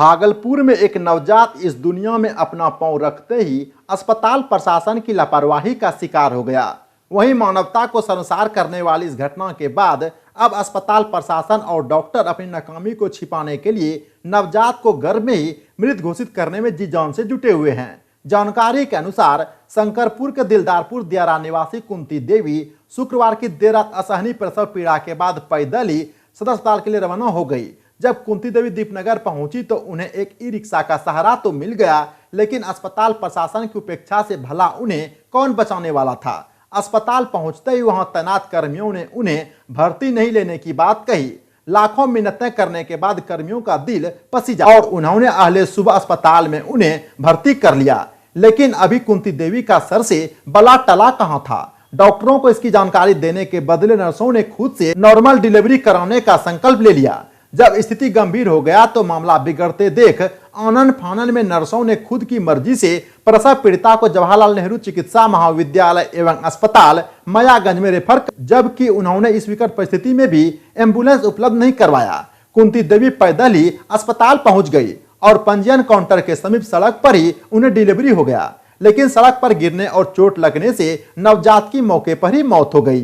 भागलपुर में एक नवजात इस दुनिया में अपना पांव रखते ही अस्पताल प्रशासन की लापरवाही का शिकार हो गया। वहीं मानवता को शर्मसार करने वाली इस घटना के बाद अब अस्पताल प्रशासन और डॉक्टर अपनी नाकामी को छिपाने के लिए नवजात को गर्भ में ही मृत घोषित करने में जी जान से जुटे हुए हैं। जानकारी के अनुसार शंकरपुर के दिलदारपुर दियारा निवासी कुंती देवी शुक्रवार की देर रात असहनीय प्रसव पीड़ा के बाद पैदल ही सदर अस्पताल के लिए रवाना हो गई। जब कुंती देवी दीपनगर पहुंची तो उन्हें एक ई रिक्शा का सहारा तो मिल गया, लेकिन अस्पताल प्रशासन की उपेक्षा से भला उन्हें कौन बचाने वाला था। अस्पताल पहुंचते ही वहां तैनात कर्मियों ने उन्हें भर्ती नहीं लेने की बात कही। लाखों मिन्नतें करने के बाद कर्मियों का दिल पसीजा और उन्होंने अगले सुबह अस्पताल में उन्हें भर्ती कर लिया। लेकिन अभी कुंती देवी का सर से बला टला कहां था। डॉक्टरों को इसकी जानकारी देने के बदले नर्सों ने खुद से नॉर्मल डिलीवरी कराने का संकल्प ले लिया। जब स्थिति गंभीर हो गया तो मामला बिगड़ते देख आनन फानन में नर्सों ने खुद की मर्जी से प्रसव पीड़िता को जवाहरलाल नेहरू चिकित्सा महाविद्यालय एवं अस्पताल मायागंज में रेफर कर, जबकि उन्होंने इस विकट परिस्थिति में भी एम्बुलेंस उपलब्ध नहीं करवाया। कुंती देवी पैदल ही अस्पताल पहुंच गई और पंजीयन काउंटर के समीप सड़क पर ही उन्हें डिलीवरी हो गया, लेकिन सड़क पर गिरने और चोट लगने से नवजात की मौके पर ही मौत हो गई।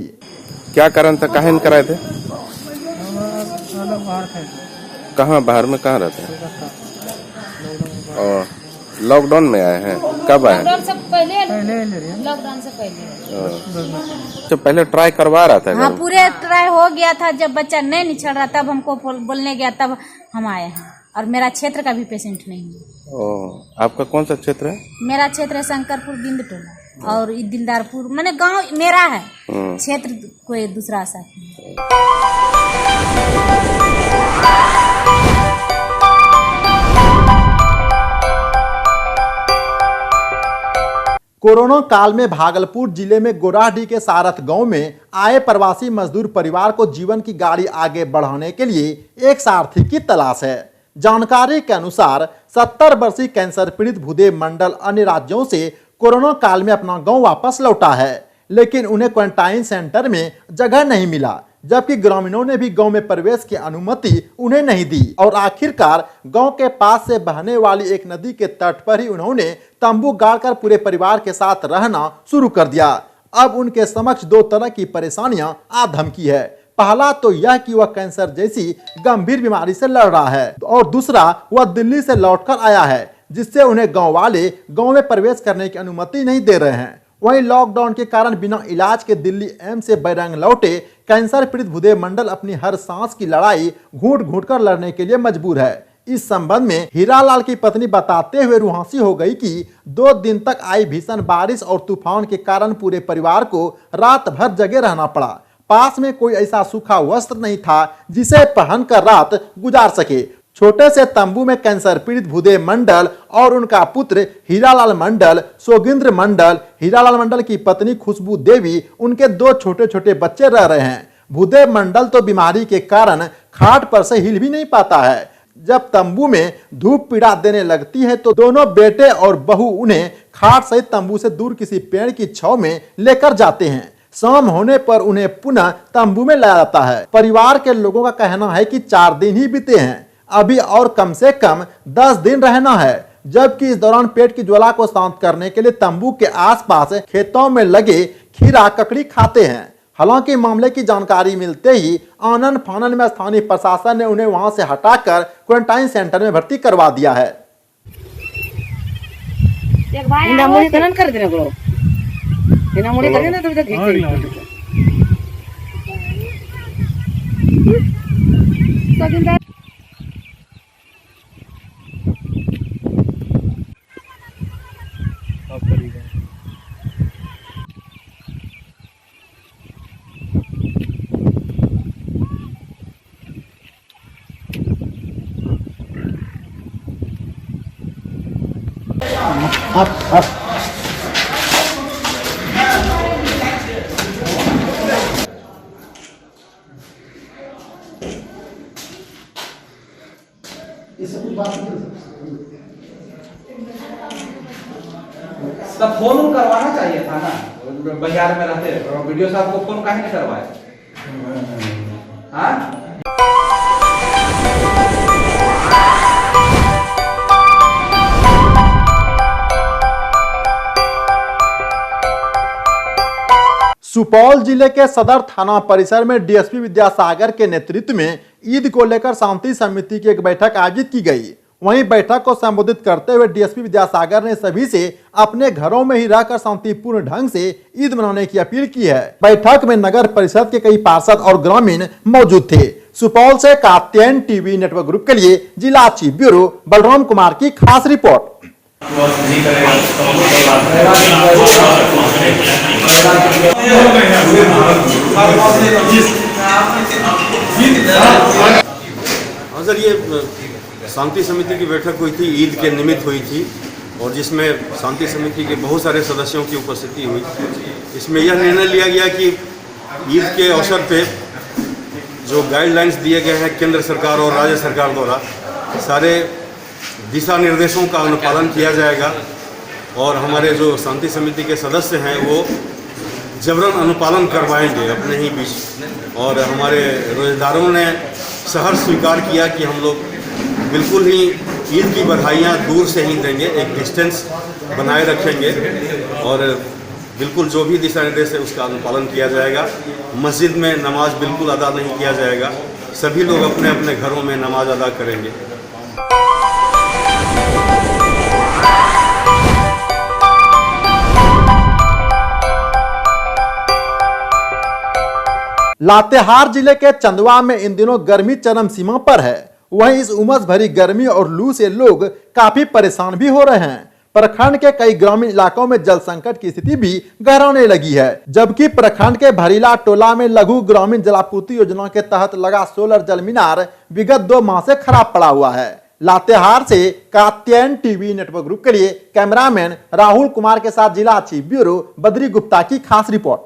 क्या कारण था, कहाँ कराए थे? कहाँ बाहर में कहाँ रहते हैं? और लॉकडाउन में आए हैं? कब आए? लॉकडाउन से पहले तो पहले ट्राई करवा रहा था। हाँ, पूरे ट्राई हो गया था। जब बच्चा नहीं निछड़ रहा तब हमको बोलने गया, तब हम आए हैं। और मेरा क्षेत्र का भी पेशेंट नहीं है। ओह, आपका कौन सा क्षेत्र है? मेरा क्षेत्र है शंकरपुर बिंद टोला और दिलदारपुर, मैंने गांव मेरा है, क्षेत्र कोई दूसरा सा। कोरोना काल में भागलपुर जिले में गोराडीह के सारथ गांव में आए प्रवासी मजदूर परिवार को जीवन की गाड़ी आगे बढ़ाने के लिए एक सारथी की तलाश है। जानकारी के अनुसार 70 वर्षीय कैंसर पीड़ित भूदेव मंडल अन्य राज्यों से कोरोना काल में अपना गांव वापस लौटा है, लेकिन उन्हें क्वारंटाइन सेंटर में जगह नहीं मिला, जबकि ग्रामीणों ने भी गांव में प्रवेश की अनुमति उन्हें नहीं दी और आखिरकार गांव के पास से बहने वाली एक नदी के तट पर ही उन्होंने तंबू गाड़कर पूरे परिवार के साथ रहना शुरू कर दिया। अब उनके समक्ष दो तरह की परेशानियां आ धमकी है। पहला तो यह कि वह कैंसर जैसी गंभीर बीमारी से लड़ रहा है और दूसरा वह दिल्ली से लौटकर आया है, जिससे उन्हें गाँव वाले गाँव में प्रवेश करने की अनुमति नहीं दे रहे हैं। वहीं लॉकडाउन के कारण बिना इलाज के दिल्ली एम्स से बैरंग लौटे कैंसर पीड़ित भूदेव मंडल अपनी हर सांस की लड़ाई घूट घूट कर लड़ने के लिए मजबूर है। इस संबंध में हीरालाल की पत्नी बताते हुए रुहासी हो गई कि 2 दिन तक आई भीषण बारिश और तूफान के कारण पूरे परिवार को रात भर जगे रहना पड़ा। पास में कोई ऐसा सूखा वस्त्र नहीं था जिसे पहनकर रात गुजार सके। छोटे से तंबू में कैंसर पीड़ित भूदेव मंडल और उनका पुत्र हीरालाल मंडल, सोगिंद्र मंडल, हीरालाल मंडल की पत्नी खुशबू देवी, उनके 2 छोटे छोटे बच्चे रह रहे हैं। भूदेव मंडल तो बीमारी के कारण खाट पर से हिल भी नहीं पाता है। जब तंबू में धूप पीड़ा देने लगती है तो दोनों बेटे और बहू उन्हें खाट सहित तंबू से दूर किसी पेड़ की छांव में लेकर जाते हैं। शाम होने पर उन्हें पुनः तंबू में लाया जाता है। परिवार के लोगों का कहना है कि 4 दिन ही बीते हैं, अभी और कम से कम 10 दिन रहना है, जबकि इस दौरान पेट की ज्वाला को शांत करने के लिए तंबू के आसपास खेतों में लगे खीरा ककड़ी खाते हैं। हालांकि मामले की जानकारी मिलते ही आनन फानन में स्थानीय प्रशासन ने उन्हें वहां से हटाकर क्वारंटाइन सेंटर में भर्ती करवा दिया है। तब फोन करवाना चाहिए था ना, बिहार में रहते वीडियो साहब को फोन काहे नहीं करवाए? हाँ सुपौल जिले के सदर थाना परिसर में डीएसपी विद्यासागर के नेतृत्व में ईद को लेकर शांति समिति की एक बैठक आयोजित की गई। वहीं बैठक को संबोधित करते हुए डीएसपी विद्यासागर ने सभी से अपने घरों में ही रहकर शांतिपूर्ण ढंग से ईद मनाने की अपील की है। बैठक में नगर परिषद के कई पार्षद और ग्रामीण मौजूद थे। सुपौल से कात्यायन टीवी नेटवर्क ग्रुप के लिए जिला चीफ ब्यूरो बलराम कुमार की खास रिपोर्ट। हाँ सर, ये शांति समिति की बैठक हुई थी, ईद के निमित्त हुई थी और जिसमें शांति समिति के बहुत सारे सदस्यों की उपस्थिति हुई। इसमें यह निर्णय लिया गया कि ईद के अवसर पे जो गाइडलाइंस दिए गए हैं केंद्र सरकार और राज्य सरकार द्वारा, सारे दिशा निर्देशों का अनुपालन किया जाएगा और हमारे जो शांति समिति के सदस्य हैं वो जबरन अनुपालन करवाएंगे अपने ही बीच। और हमारे रोजेदारों ने सहर्ष स्वीकार किया कि हम लोग बिल्कुल ही ईद की बधाइयाँ दूर से ही देंगे, एक डिस्टेंस बनाए रखेंगे और बिल्कुल जो भी दिशा निर्देश है उसका अनुपालन किया जाएगा। मस्जिद में नमाज बिल्कुल अदा नहीं किया जाएगा, सभी लोग अपने अपने घरों में नमाज अदा करेंगे। लातेहार जिले के चंदवा में इन दिनों गर्मी चरम सीमा पर है। वहीं इस उमस भरी गर्मी और लू से लोग काफी परेशान भी हो रहे हैं। प्रखंड के कई ग्रामीण इलाकों में जल संकट की स्थिति भी गहराने लगी है, जबकि प्रखंड के भरीला टोला में लघु ग्रामीण जलापूर्ति योजना के तहत लगा सोलर जल मीनार विगत 2 माह से खराब पड़ा हुआ है। लातेहार से कात्यायन टीवी नेटवर्क ग्रुप के लिए कैमरामैन राहुल कुमार के साथ जिला चीफ ब्यूरो बद्री गुप्ता की खास रिपोर्ट।